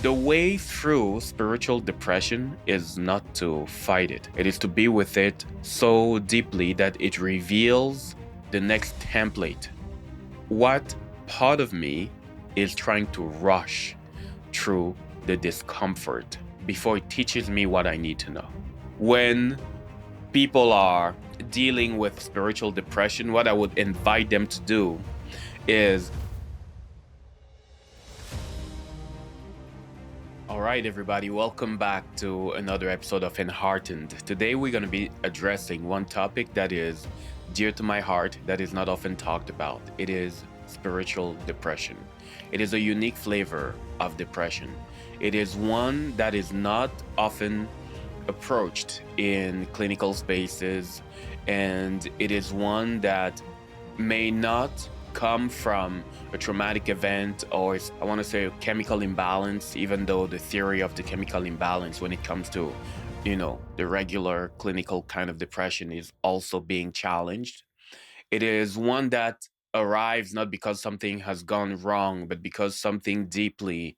The way through spiritual depression is not to fight it. It is to be with it so deeply that it reveals the next template. What part of me is trying to rush through the discomfort before it teaches me what I need to know? When people are dealing with spiritual depression, what I would invite them to do is, all right, everybody, welcome back to another episode of Enheartened. Today, we're going to be addressing one topic that is dear to my heart, that is not often talked about. It is spiritual depression. It is a unique flavor of depression. It is one that is not often approached in clinical spaces, and it is one that may not come from a traumatic event or I want to say a chemical imbalance, even though the theory of the chemical imbalance when it comes to, the regular clinical kind of depression is also being challenged. It is one that arrives not because something has gone wrong, but because something deeply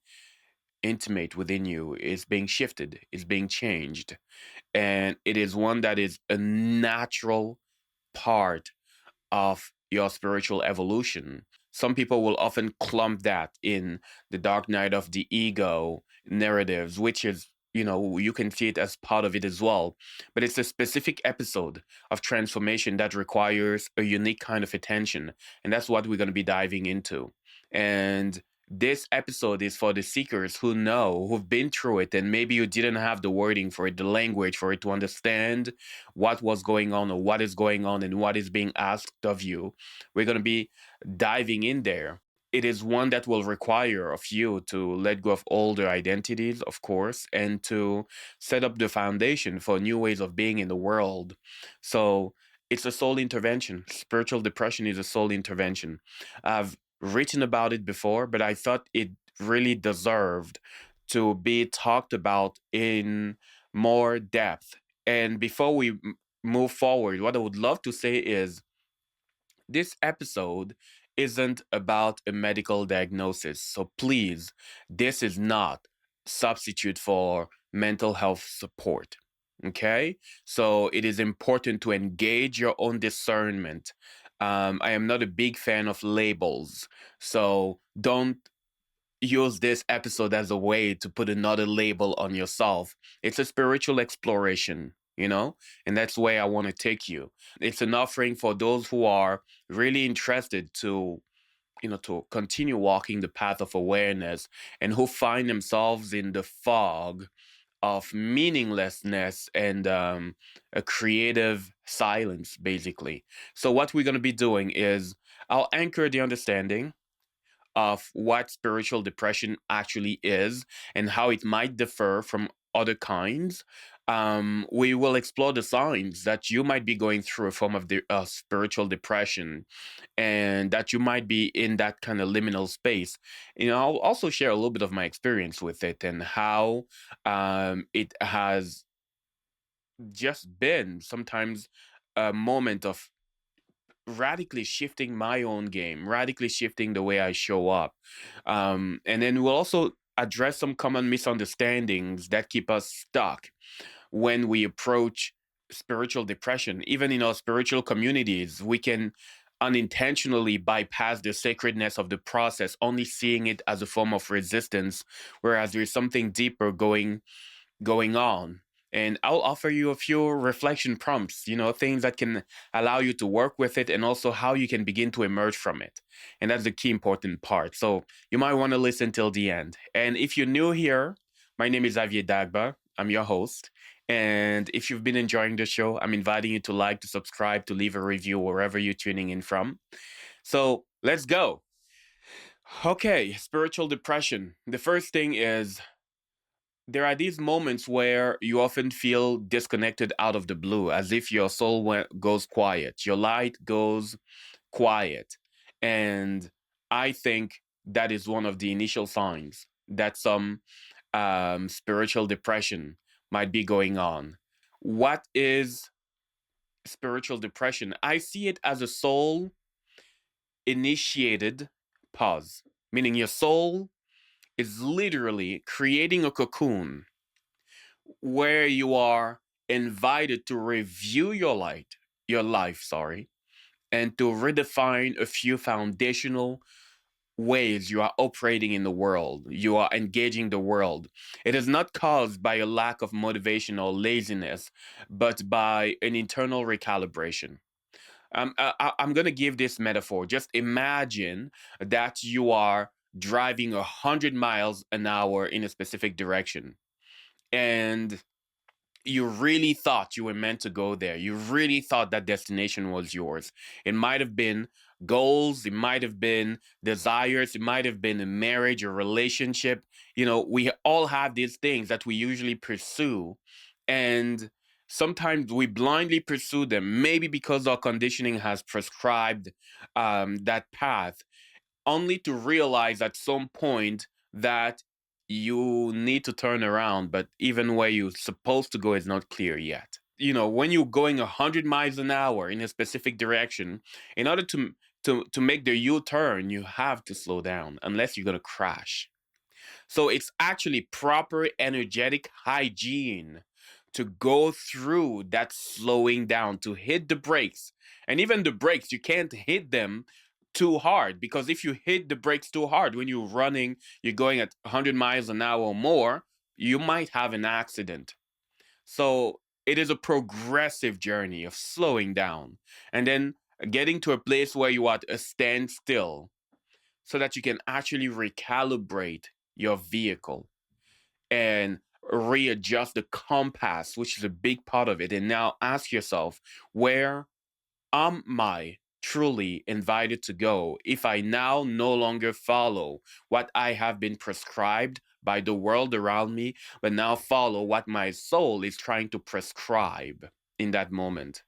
intimate within you is being shifted, is being changed. And it is one that is a natural part of your spiritual evolution. Some people will often clump that in the dark night of the ego narratives, which is, you can see it as part of it as well. But it's a specific episode of transformation that requires a unique kind of attention. And that's what we're going to be diving into. And this episode is for the seekers who know, who've been through it, and maybe you didn't have the wording for it, the language for it to understand what was going on or what is going on and what is being asked of you. We're going to be diving in there. It is one that will require of you to let go of older identities, of course, and to set up the foundation for new ways of being in the world. So it's a soul intervention. Spiritual depression is a soul intervention. I've written about it before, but I thought it really deserved to be talked about in more depth. And before we move forward, what I would love to say is this episode isn't about a medical diagnosis. So please, this is not substitute for mental health support. Okay? So it is important to engage your own discernment. I am not a big fan of labels. So don't use this episode as a way to put another label on yourself. It's a spiritual exploration, and that's where I want to take you. It's an offering for those who are really interested to continue walking the path of awareness and who find themselves in the fog of meaninglessness and a creative silence, basically. So, what we're going to be doing is I'll anchor the understanding of what spiritual depression actually is and how it might differ from other kinds. We will explore the signs that you might be going through a form of spiritual depression and that you might be in that kind of liminal space. I'll also share a little bit of my experience with it and how it has just been sometimes a moment of radically shifting my own game, radically shifting the way I show up. And then we'll also address some common misunderstandings that keep us stuck when we approach spiritual depression. Even in our spiritual communities, we can unintentionally bypass the sacredness of the process, only seeing it as a form of resistance, whereas there's something deeper going on. And I'll offer you a few reflection prompts, things that can allow you to work with it and also how you can begin to emerge from it. And that's the key important part. So you might want to listen till the end. And if you're new here, my name is Xavier Dagba. I'm your host. And if you've been enjoying the show, I'm inviting you to like, to subscribe, to leave a review wherever you're tuning in from. So let's go. Okay, spiritual depression. The first thing is there are these moments where you often feel disconnected out of the blue, as if your soul goes quiet, your light goes quiet. And I think that is one of the initial signs that some spiritual depression might be going on. What is spiritual depression? I see it as a soul initiated pause, meaning your soul is literally creating a cocoon where you are invited to review your life, sorry, and to redefine a few foundational ways you are operating in the world, you are engaging the world. It is not caused by a lack of motivation or laziness, but by an internal recalibration. I'm going to give this metaphor. Just imagine that you are driving 100 miles an hour in a specific direction, and you really thought you were meant to go there. You really thought that destination was yours. It might have been goals, it might have been desires, it might have been a marriage or relationship. We all have these things that we usually pursue, and sometimes we blindly pursue them, maybe because our conditioning has prescribed that path, only to realize at some point that you need to turn around, but even where you're supposed to go is not clear yet. When you're going 100 miles an hour in a specific direction, in order to make the U-turn, you have to slow down unless you're going to crash. So it's actually proper energetic hygiene to go through that slowing down, to hit the brakes. And even the brakes, you can't hit them too hard, because if you hit the brakes too hard when you're running, you're going at 100 miles an hour or more, you might have an accident. So it is a progressive journey of slowing down and then getting to a place where you are at a standstill so that you can actually recalibrate your vehicle and readjust the compass, which is a big part of it. And now ask yourself, where am I truly invited to go if I now no longer follow what I have been prescribed by the world around me, but now follow what my soul is trying to prescribe in that moment?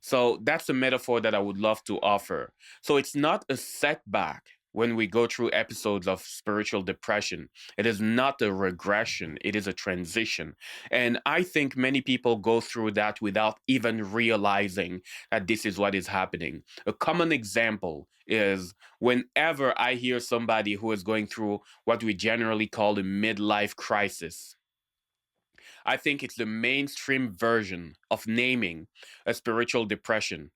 So that's a metaphor that I would love to offer. So it's not a setback when we go through episodes of spiritual depression. It is not a regression, it is a transition. And I think many people go through that without even realizing that this is what is happening. A common example is whenever I hear somebody who is going through what we generally call a midlife crisis. I think it's the mainstream version of naming a spiritual depression.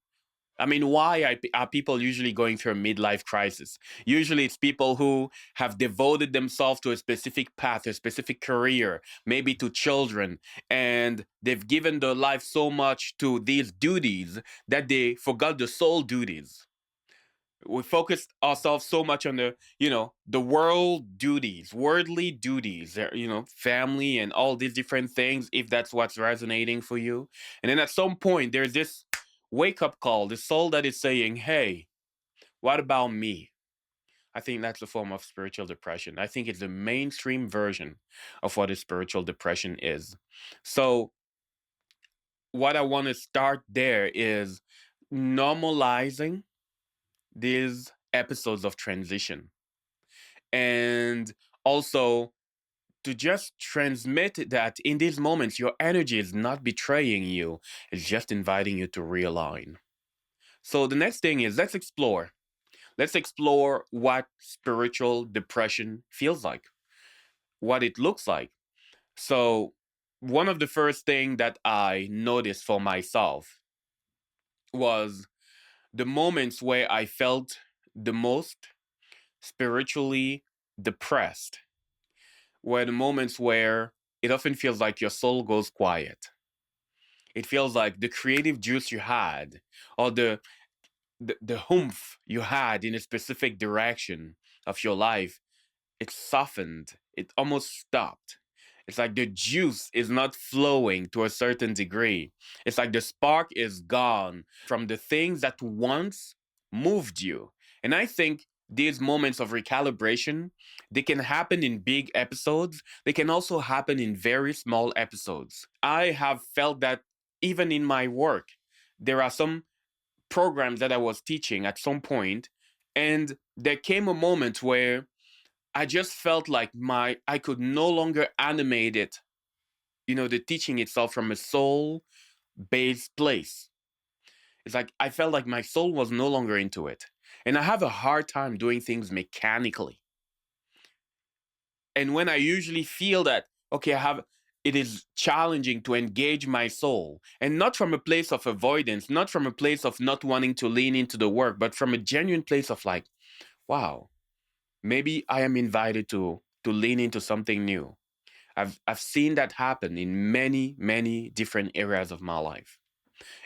I mean, why are people usually going through a midlife crisis? Usually, it's people who have devoted themselves to a specific path, a specific career, maybe to children, and they've given their life so much to these duties that they forgot the soul duties. We focused ourselves so much on the world duties, worldly duties, family and all these different things, if that's what's resonating for you. And then at some point there's this wake up call, the soul that is saying, hey, what about me? I think that's a form of spiritual depression. I think it's the mainstream version of what a spiritual depression is. So what I want to start there is normalizing these episodes of transition, and also to just transmit that in these moments your energy is not betraying you, it's just inviting you to realign. So the next thing is, let's explore what spiritual depression feels like, what it looks like. So one of the first thing that I noticed for myself was the moments where I felt the most spiritually depressed were the moments where it often feels like your soul goes quiet. It feels like the creative juice you had, or the humph you had in a specific direction of your life, it softened. It almost stopped. It's like the juice is not flowing to a certain degree. It's like the spark is gone from the things that once moved you. And I think these moments of recalibration, they can happen in big episodes. They can also happen in very small episodes. I have felt that even in my work. There are some programs that I was teaching at some point, and there came a moment where I just felt like my I could no longer animate it, the teaching itself from a soul based place. It's like I felt like my soul was no longer into it. And I have a hard time doing things mechanically. And when I usually feel that, okay, it is challenging to engage my soul, and not from a place of avoidance, not from a place of not wanting to lean into the work, but from a genuine place of like, wow, maybe I am invited to lean into something new. I've seen that happen in many different areas of my life.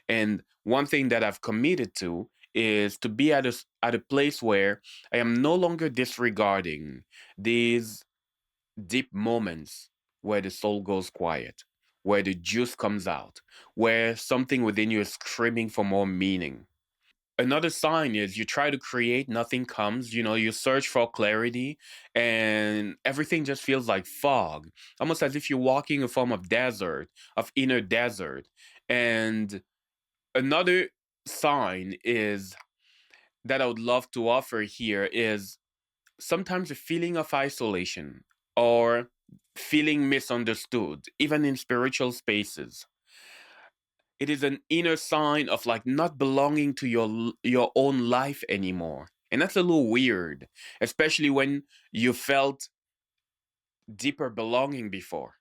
And one thing that I've committed to is to be at a place where I am no longer disregarding these deep moments where the soul goes quiet, where the juice comes out, where something within you is screaming for more meaning. Another sign is you try to create, nothing comes. You search for clarity, and everything just feels like fog, almost as if you're walking a form of desert, of inner desert. And another sign is that I would love to offer here is sometimes a feeling of isolation or feeling misunderstood, even in spiritual spaces. It is an inner sign of like not belonging to your own life anymore. And that's a little weird, especially when you felt deeper belonging before.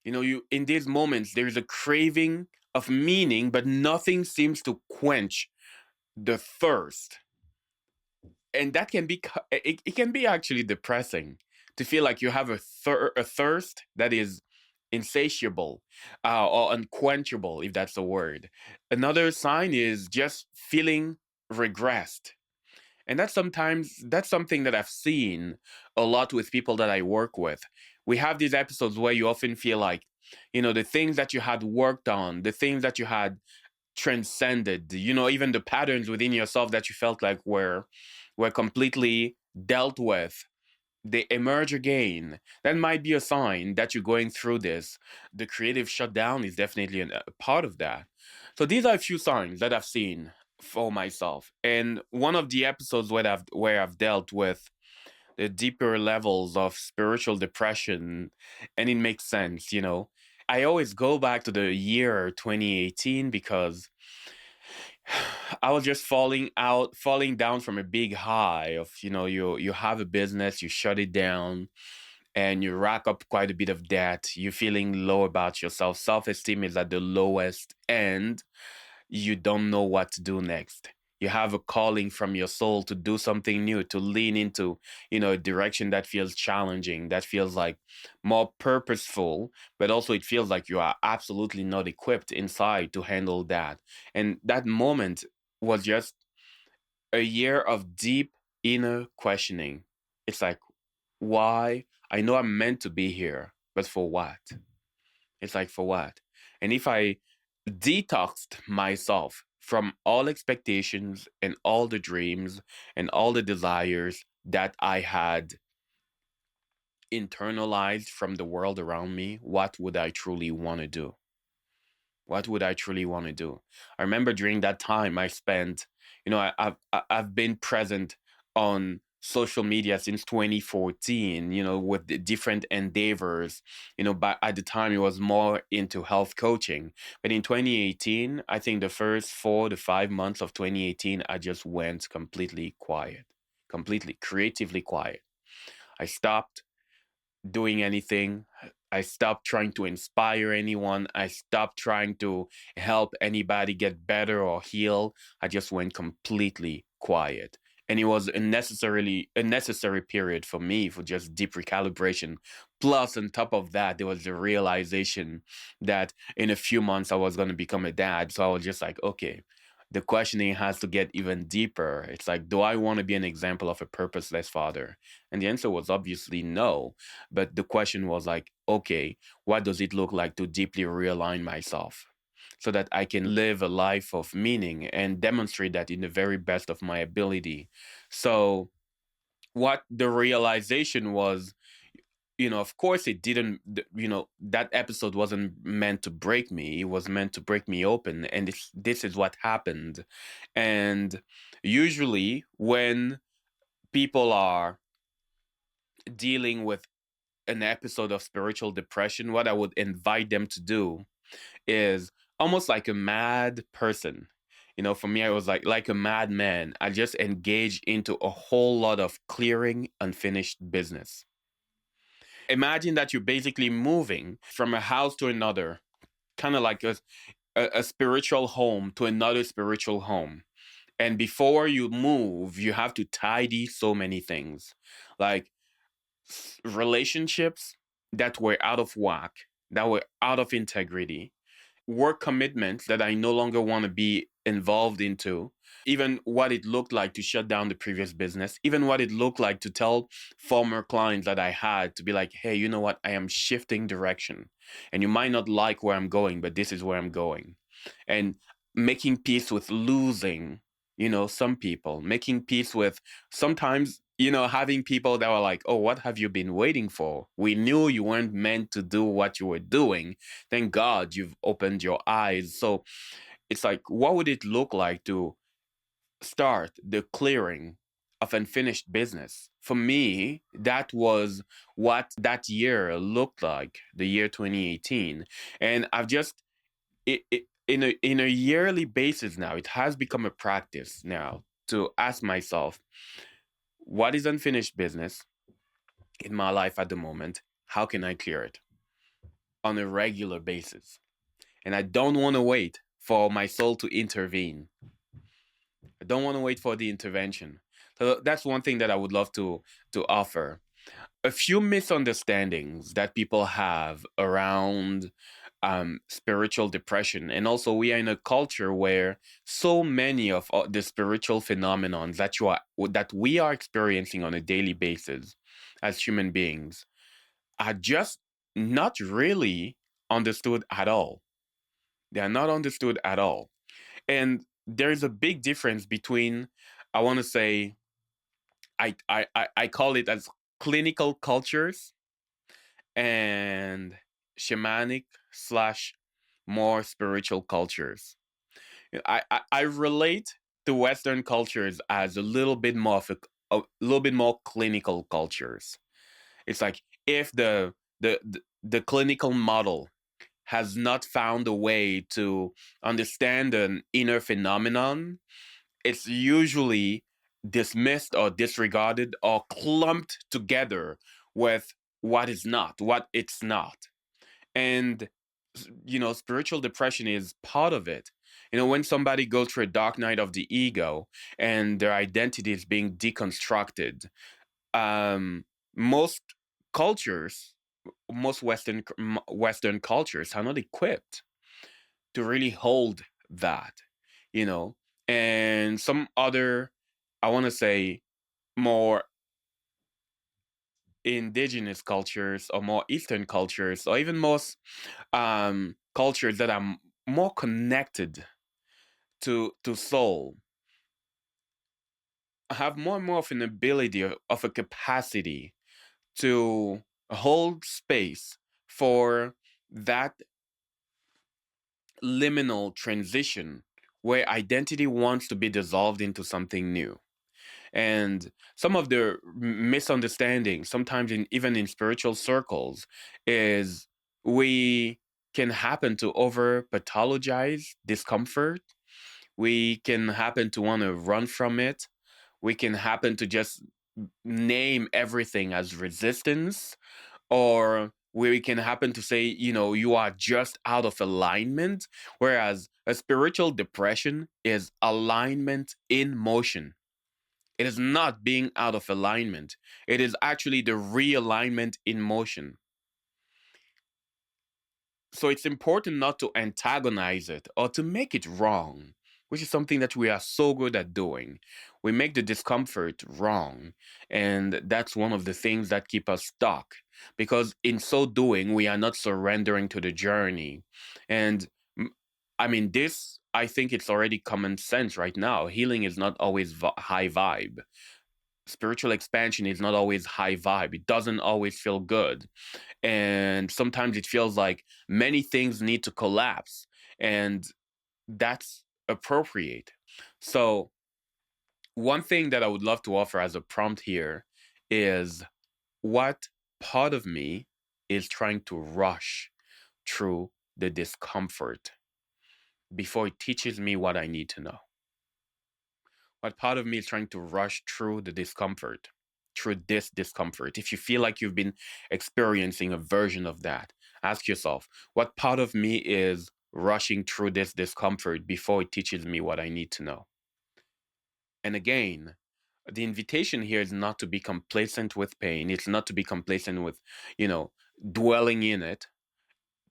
You in these moments there's a craving of meaning, but nothing seems to quench the thirst. And that can be it can be actually depressing to feel like you have a thirst that is insatiable, or unquenchable, if that's the word. Another sign is just feeling regressed. And that's something that I've seen a lot with people that I work with. We have these episodes where you often feel like, the things that you had worked on, the things that you had transcended, even the patterns within yourself that you felt like were completely dealt with, they emerge again. That might be a sign that you're going through this. The creative shutdown is definitely a part of that. So these are a few signs that I've seen for myself. And one of the episodes where I've dealt with the deeper levels of spiritual depression, and it makes sense. I always go back to the year 2018 because I was just falling down from a big high of, you have a business, you shut it down, and you rack up quite a bit of debt. You're feeling low about yourself. Self-esteem is at the lowest, and you don't know what to do next. You have a calling from your soul to do something new, to lean into, a direction that feels challenging, that feels like more purposeful, but also it feels like you are absolutely not equipped inside to handle that. And that moment was just a year of deep inner questioning. It's like, why? I know I'm meant to be here, but for what? It's like, for what? And if I detoxed myself from all expectations and all the dreams and all the desires that I had internalized from the world around me, what would I truly want to do? What would I truly want to do? I remember during that time I spent, I've been present on social media since 2014, with the different endeavors. But at the time it was more into health coaching. But in 2018, I think the first 4 to 5 months of 2018, I just went completely quiet, completely creatively quiet. I stopped doing anything. I stopped trying to inspire anyone. I stopped trying to help anybody get better or heal. I just went completely quiet. And it was a necessary period for me for just deep recalibration. Plus, on top of that, there was the realization that in a few months I was going to become a dad. So I was just like, okay, the questioning has to get even deeper. It's like, do I want to be an example of a purposeless father? And the answer was obviously no. But the question was like, okay, what does it look like to deeply realign myself so that I can live a life of meaning and demonstrate that in the very best of my ability? So, what the realization was, of course, it didn't, that episode wasn't meant to break me. It was meant to break me open. And this is what happened. And usually, when people are dealing with an episode of spiritual depression, what I would invite them to do is almost like a mad person. For me, I was like a madman. I just engaged into a whole lot of clearing unfinished business. Imagine that you're basically moving from a house to another, kind of like a spiritual home to another spiritual home. And before you move, you have to tidy so many things, like relationships that were out of whack, that were out of integrity, work commitments that I no longer want to be involved into, even what it looked like to shut down the previous business, even what it looked like to tell former clients that I had to be like, hey, you know what? I am shifting direction. And you might not like where I'm going, but this is where I'm going. And making peace with losing, some people, making peace with sometimes, having people that were like, oh, what have you been waiting for? We knew you weren't meant to do what you were doing. Thank God you've opened your eyes. So it's like, what would it look like to start the clearing of unfinished business? For me, that was what that year looked like, the year 2018. And I've just, in a yearly basis now, it has become a practice now to ask myself, what is unfinished business in my life at the moment? How can I clear it on a regular basis? And I don't want to wait for my soul to intervene. I don't want to wait for the intervention. So that's one thing that I would love to offer. A few misunderstandings that people have around spiritual depression, and also we are in a culture where so many of the spiritual phenomenons that we are experiencing on a daily basis as human beings are just not really understood at all. They are not understood at all. And there's a big difference between, I want to say, I call it as clinical cultures and shamanic slash more spiritual cultures. I relate to Western cultures as a little bit more a little bit more clinical cultures. It's like if the clinical model has not found a way to understand an inner phenomenon, it's usually dismissed or disregarded or clumped together with what it's not. And, spiritual depression is part of it. When somebody goes through a dark night of the ego and their identity is being deconstructed, um, most cultures, most Western cultures are not equipped to really hold that, you know. And some other, I want to say, more indigenous cultures or more Eastern cultures, or even most cultures that are more connected to soul, have more and more of an ability of a capacity to hold space for that liminal transition where identity wants to be dissolved into something new. And some of the misunderstandings, sometimes even in spiritual circles, is we can happen to over pathologize discomfort. We can happen to want to run from it. We can happen to just name everything as resistance, or we can happen to say, you are just out of alignment, whereas a spiritual depression is alignment in motion. It is not being out of alignment. It is actually the realignment in motion. So it's important not to antagonize it or to make it wrong, which is something that we are so good at doing. We make the discomfort wrong. And that's one of the things that keep us stuck, because in so doing, we are not surrendering to the journey. And I mean, this, I think it's already common sense right now. Healing is not always high vibe. Spiritual expansion is not always high vibe. It doesn't always feel good. And sometimes it feels like many things need to collapse. And that's appropriate. So, one thing that I would love to offer as a prompt here is, what part of me is trying to rush through the discomfort before it teaches me what I need to know? What part of me is trying to rush through the discomfort? through this discomfort, if you feel like you've been experiencing a version of that, ask yourself, what part of me is rushing through this discomfort before it teaches me what I need to know? And again, the invitation here is not to be complacent with pain. It's not to be complacent with, you know, dwelling in it,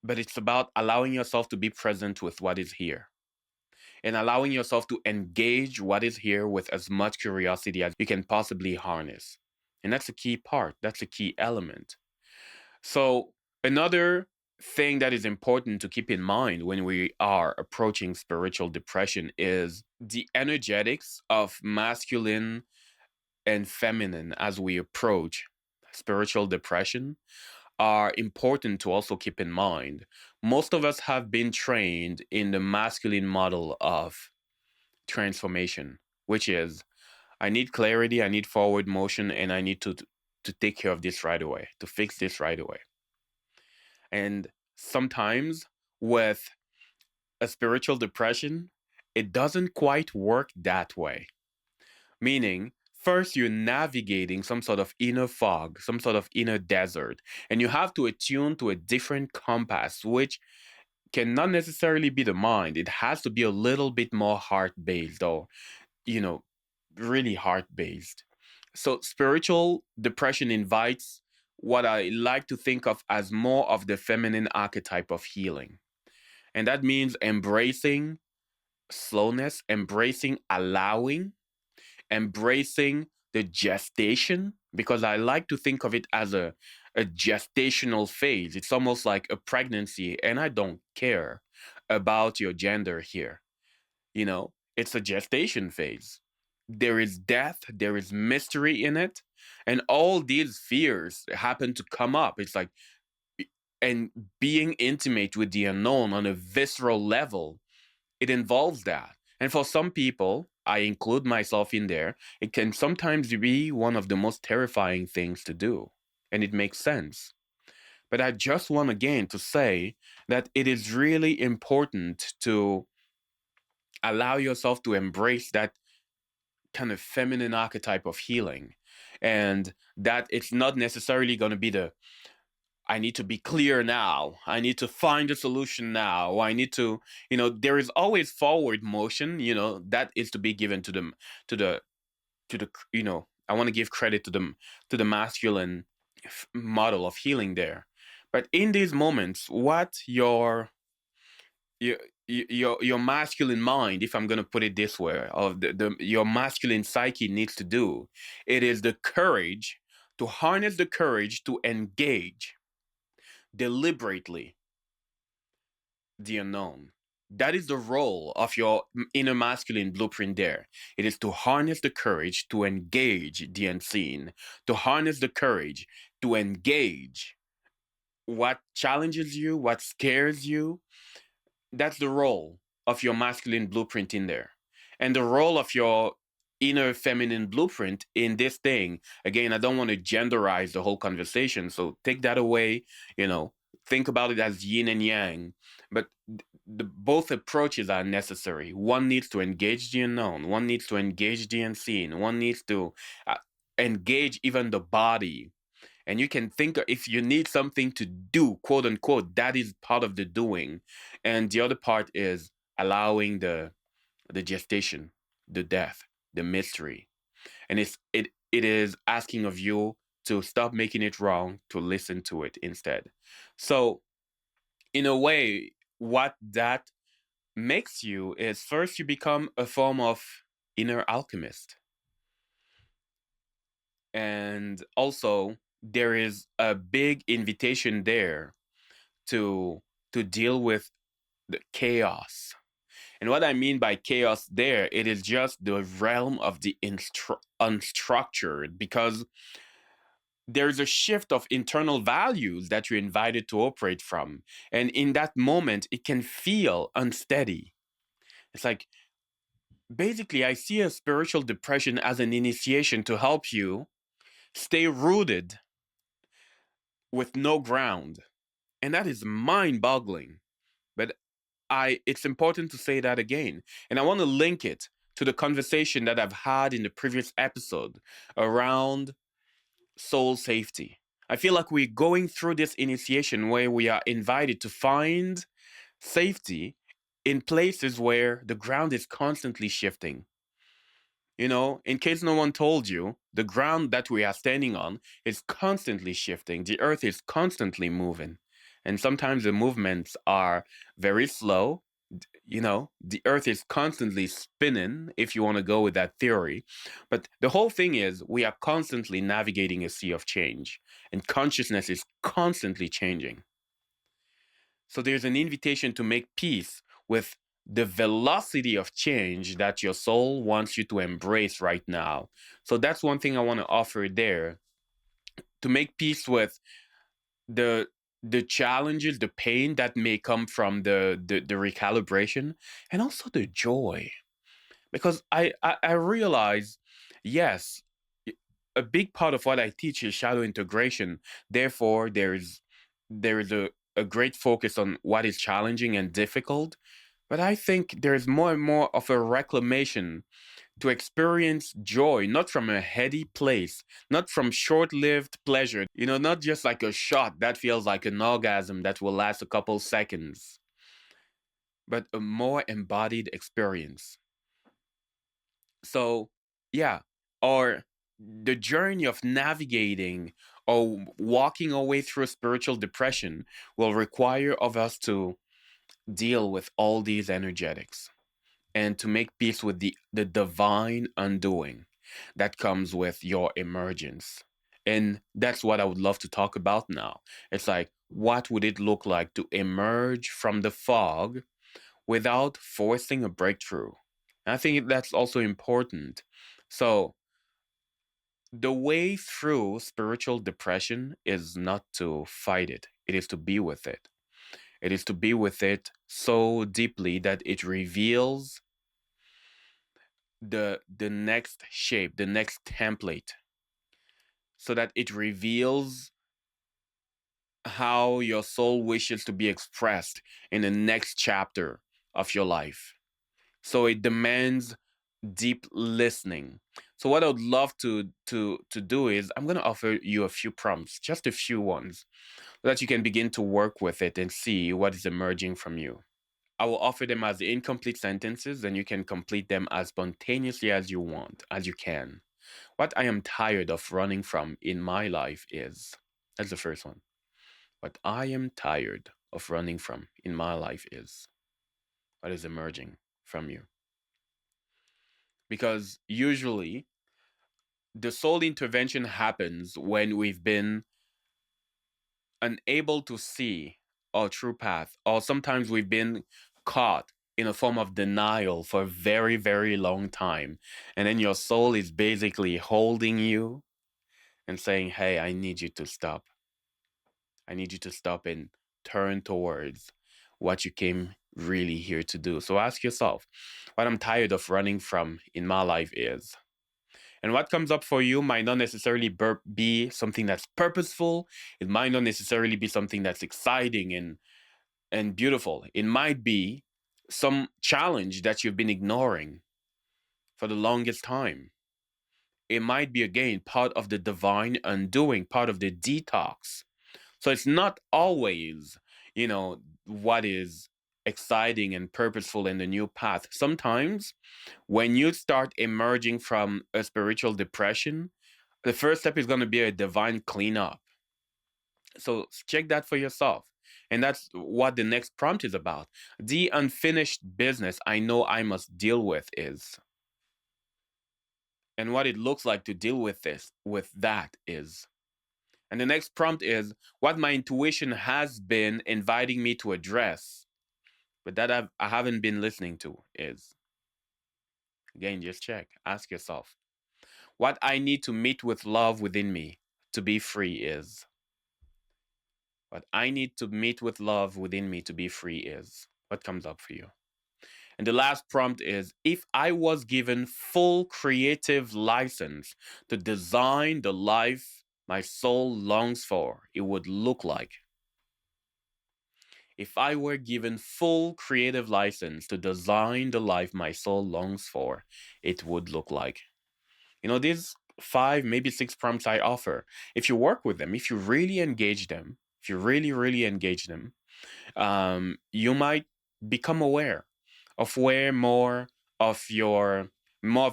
but it's about allowing yourself to be present with what is here and allowing yourself to engage what is here with as much curiosity as you can possibly harness. And that's a key part, that's a key element. So, another thing that is important to keep in mind when we are approaching spiritual depression is the energetics of masculine and feminine as we approach spiritual depression are important to also keep in mind. Most of us have been trained in the masculine model of transformation, which is I need clarity, I need forward motion, and I need to take care of this right away, to fix this right away. And sometimes with a spiritual depression, it doesn't quite work that way. Meaning, first you're navigating some sort of inner fog, some sort of inner desert, and you have to attune to a different compass, which cannot necessarily be the mind. It has to be a little bit more heart based or, you know, really heart based. So, spiritual depression invites what I like to think of as more of the feminine archetype of healing. And that means embracing slowness, embracing allowing, embracing the gestation, because I like to think of it as a gestational phase. It's almost like a pregnancy, and I don't care about your gender here. You know, it's a gestation phase. There is death, there is mystery in it, and all these fears happen to come up. It's like, and being intimate with the unknown on a visceral level, it involves that. And for some people, I include myself in there, it can sometimes be one of the most terrifying things to do. And it makes sense. But I just want again to say that it is really important to allow yourself to embrace that kind of feminine archetype of healing. And that it's not necessarily going to be the I need to be clear now. I need to find a solution now. I need to, there is always forward motion, that is to be given to the, I want to give credit to the masculine model of healing there. But in these moments, what your your masculine mind, if I'm going to put it this way, of your masculine psyche needs to do, it is the courage to harness the courage to engage deliberately the unknown. That is the role of your inner masculine blueprint there. It is to harness the courage to engage the unseen, to harness the courage to engage what challenges you, what scares you. That's the role of your masculine blueprint in there. And the role of your inner feminine blueprint in this thing, again, I don't want to genderize the whole conversation. So take that away, think about it as yin and yang. But both approaches are necessary. One needs to engage the unknown, one needs to engage the unseen, one needs to engage even the body. And you can think if you need something to do, quote unquote, that is part of the doing. And the other part is allowing the gestation, the death, the mystery. And it is asking of you to stop making it wrong, to listen to it instead. So in a way, what that makes you is first you become a form of inner alchemist. And also there is a big invitation there to deal with the chaos. And what I mean by chaos there, it is just the realm of the unstructured, because there's a shift of internal values that you're invited to operate from. And in that moment, it can feel unsteady. It's like, basically, I see a spiritual depression as an initiation to help you stay rooted with no ground. And that is mind boggling. But it's important to say that again. And I want to link it to the conversation that I've had in the previous episode around soul safety. I feel like we're going through this initiation where we are invited to find safety in places where the ground is constantly shifting. In case no one told you, the ground that we are standing on is constantly shifting. The earth is constantly moving. And sometimes the movements are very slow. The earth is constantly spinning, if you want to go with that theory. But the whole thing is, we are constantly navigating a sea of change, and consciousness is constantly changing. So there's an invitation to make peace with the velocity of change that your soul wants you to embrace right now. So that's one thing I want to offer there, to make peace with the the challenges, the pain that may come from the recalibration, and also the joy. Because I realize, yes, a big part of what I teach is shadow integration. Therefore, there is a great focus on what is challenging and difficult. But I think there's more and more of a reclamation to experience joy, not from a heady place, not from short lived pleasure, not just like a shot that feels like an orgasm that will last a couple seconds, but a more embodied experience. So, yeah, or the journey of navigating or walking our way through spiritual depression will require of us to deal with all these energetics and to make peace with the divine undoing that comes with your emergence. And that's what I would love to talk about now. It's like, what would it look like to emerge from the fog without forcing a breakthrough? And I think that's also important. So, the way through spiritual depression is not to fight it, it is to be with it. It is to be with it so deeply that it reveals the next shape, the next template, so that it reveals how your soul wishes to be expressed in the next chapter of your life. So it demands deep listening. So what I would love to do is, I'm going to offer you a few prompts, just a few ones, so that you can begin to work with it and see what is emerging from you. I will offer them as incomplete sentences, and you can complete them as spontaneously as you want, as you can. What I am tired of running from in my life is, that's the first one. What I am tired of running from in my life is, what is emerging from you. Because usually the soul intervention happens when we've been unable to see our true path, or sometimes we've been caught in a form of denial for a very, very long time. And then your soul is basically holding you and saying, hey, I need you to stop. I need you to stop and turn towards what you came really here to do. So ask yourself, what I'm tired of running from in my life is. And what comes up for you might not necessarily be something that's purposeful. It might not necessarily be something that's exciting and beautiful. It might be some challenge that you've been ignoring for the longest time. It might be, again, part of the divine undoing, part of the detox. So it's not always, what is exciting and purposeful in the new path. Sometimes when you start emerging from a spiritual depression, the first step is going to be a divine cleanup. So check that for yourself. And that's what the next prompt is about. The unfinished business I know I must deal with is. And what it looks like to deal with that is. And the next prompt is what my intuition has been inviting me to address, but that I haven't been listening to is. Again, just check. Ask yourself. What I need to meet with love within me to be free is. What I need to meet with love within me to be free is. What comes up for you? And the last prompt is, if I was given full creative license to design the life my soul longs for, it would look like. If I were given full creative license to design the life my soul longs for, it would look like. These 5, maybe 6 prompts I offer. If you work with them, if you really engage them, if you really, really engage them, you might become aware of where more of the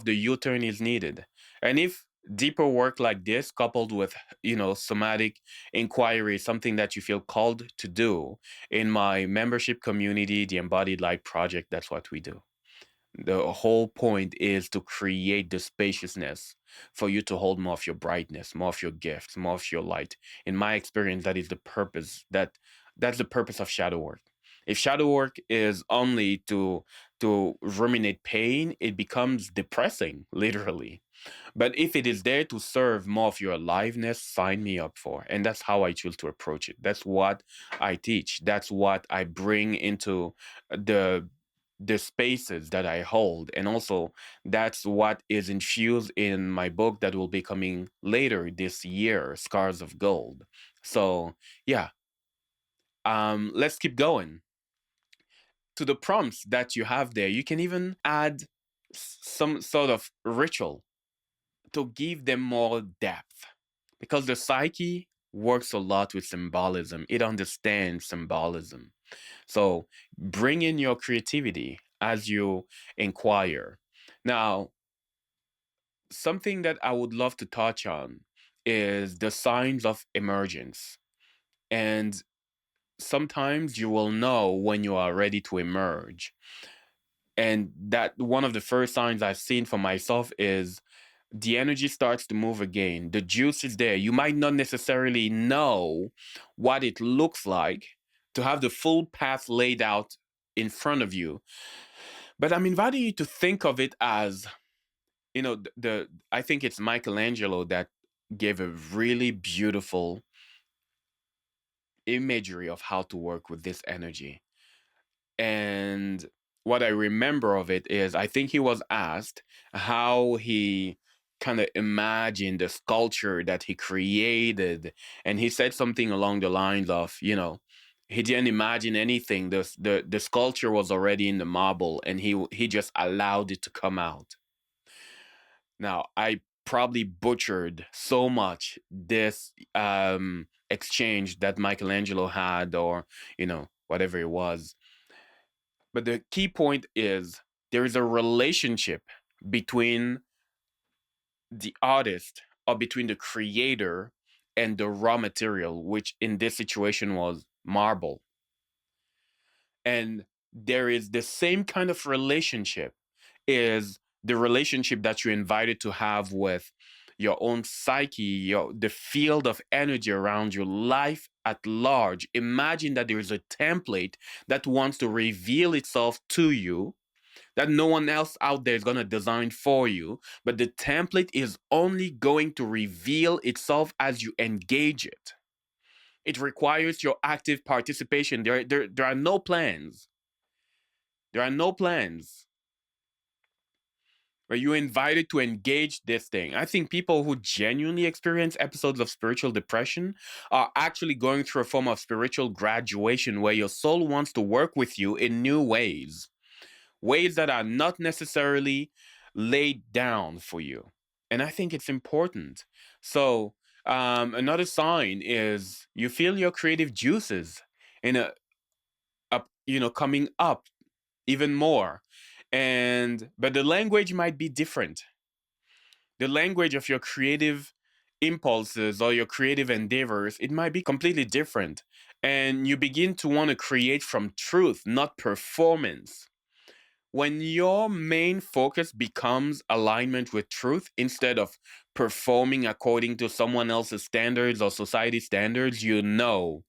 U-turn is needed. And if deeper work like this, coupled with somatic inquiry, is something that you feel called to do, in my membership community, the Embodied Light Project, that's what we do. The whole point is to create the spaciousness for you to hold more of your brightness, more of your gifts, more of your light. In my experience, that is the purpose. That's the purpose of shadow work. If shadow work is only to ruminate pain, it becomes depressing, literally. But if it is there to serve more of your aliveness, sign me up for. And that's how I choose to approach it. That's what I teach. That's what I bring into the the spaces that I hold. And also that's what is infused in my book that will be coming later this year, Scars of Gold. So yeah, let's keep going. To the prompts that you have there, you can even add some sort of ritual to give them more depth, because the psyche works a lot with symbolism. It understands symbolism. So bring in your creativity as you inquire. Now, something that I would love to touch on is the signs of emergence. And sometimes you will know when you are ready to emerge. And that one of the first signs I've seen for myself is the energy starts to move again. The juice is there. You might not necessarily know what it looks like to have the full path laid out in front of you. But I'm inviting you to think of it as, the I think it's Michelangelo that gave a really beautiful imagery of how to work with this energy. And what I remember of it is, I think he was asked how he kind of imagined the sculpture that he created. And he said something along the lines of, he didn't imagine anything. The sculpture was already in the marble, and he just allowed it to come out. Now, I probably butchered so much this exchange that Michelangelo had, or, whatever it was. But the key point is, there is a relationship between the artist, or between the creator, and the raw material, which in this situation was marble. And there is the same kind of relationship, is the relationship that you're invited to have with your own psyche, the field of energy around your life at large. Imagine that there is a template that wants to reveal itself to you, that no one else out there is going to design for you, but the template is only going to reveal itself as you engage it. It requires your active participation. There are no plans. There are no plans. Where you're invited to engage this thing. I think people who genuinely experience episodes of spiritual depression are actually going through a form of spiritual graduation, where your soul wants to work with you in new ways that are not necessarily laid down for you. And I think it's important. So, another sign is you feel your creative juices in coming up even more. But the language might be different. The language of your creative impulses or your creative endeavors, it might be completely different. And you begin to want to create from truth, not performance. When your main focus becomes alignment with truth instead of performing according to someone else's standards or society standards, you know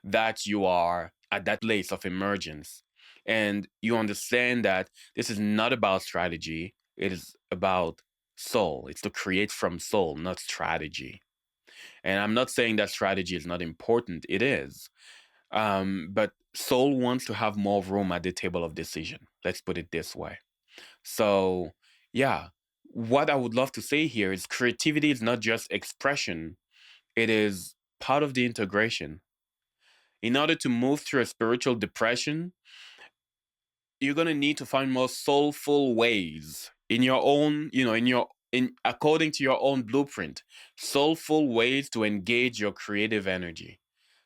that you are at that place of emergence. And you understand that this is not about strategy, it is about soul. It's to create from soul, not strategy. And I'm not saying that strategy is not important, it is. But soul wants to have more room at the table of decision. Let's put it this way. So, yeah, what I would love to say here is, creativity is not just expression, it is part of the integration. In order to move through a spiritual depression, you're going to need to find more soulful ways in your own, in your in according to your own blueprint, soulful ways to engage your creative energy.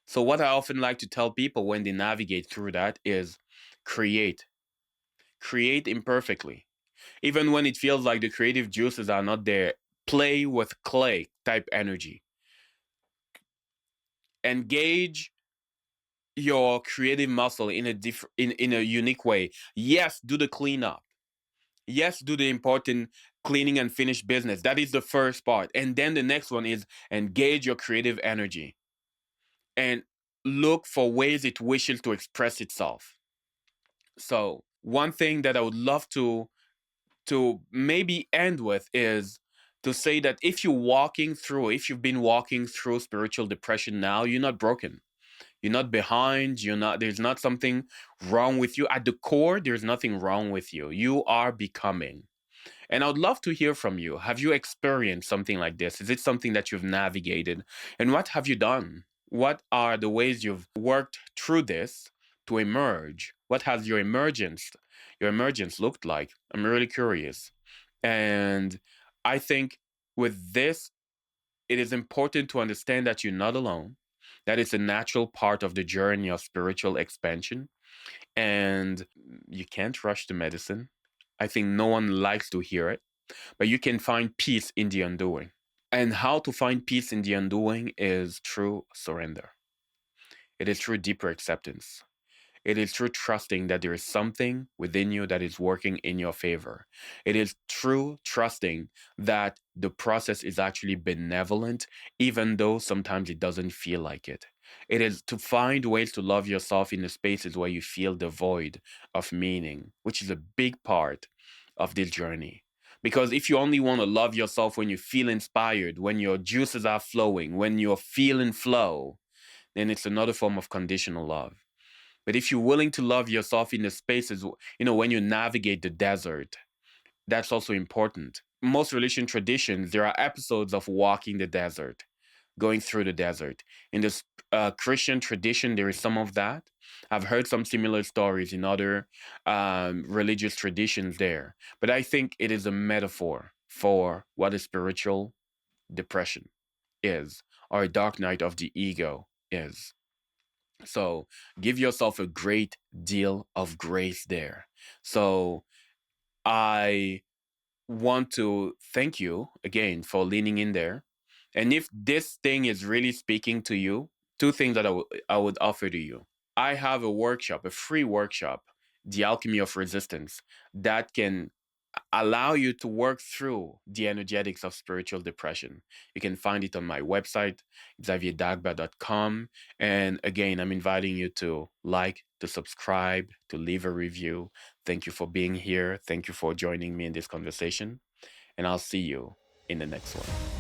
So what I often like to tell people when they navigate through that is create. Create imperfectly. Even when it feels like the creative juices are not there, play with clay type energy. Engage your creative muscle in a in a unique way. Yes, do the cleanup. Yes, do the important cleaning and finish business. That is the first part. And then the next one is engage your creative energy and look for ways it wishes to express itself. So, one thing that I would love to maybe end with is to say that if you've been walking through spiritual depression now, you're not broken. You're not behind, there's not something wrong with you. At the core, there's nothing wrong with you. You are becoming. And I would love to hear from you. Have you experienced something like this? Is it something that you've navigated? And what have you done? What are the ways you've worked through this to emerge? What has your emergence looked like? I'm really curious. And I think with this, it is important to understand that you're not alone, that it's a natural part of the journey of spiritual expansion, and you can't rush the medicine. I think no one likes to hear it, but you can find peace in the undoing. And how to find peace in the undoing is through surrender. It is through deeper acceptance. It is through trusting that there is something within you that is working in your favor. It is through trusting that the process is actually benevolent, even though sometimes it doesn't feel like it. It is to find ways to love yourself in the spaces where you feel devoid of meaning, which is a big part of this journey. Because if you only want to love yourself when you feel inspired, when your juices are flowing, when you're feeling flow, then it's another form of conditional love. But if you're willing to love yourself in the spaces, when you navigate the desert, that's also important. Most religion traditions, there are episodes of walking the desert, going through the desert. In this Christian tradition, there is some of that. I've heard some similar stories in other religious traditions there. But I think it is a metaphor for what a spiritual depression is, or a dark night of the ego is. So give yourself a great deal of grace there. So I want to thank you again for leaning in there. And if this thing is really speaking to you, two things that I would offer to you. I have a workshop, a free workshop, The Alchemy of Resistance, that can allow you to work through the energetics of spiritual depression. You can find it on my website, xavierdagba.com. And again, I'm inviting you to like, to subscribe, to leave a review. Thank you for being here. Thank you for joining me in this conversation. And I'll see you in the next one.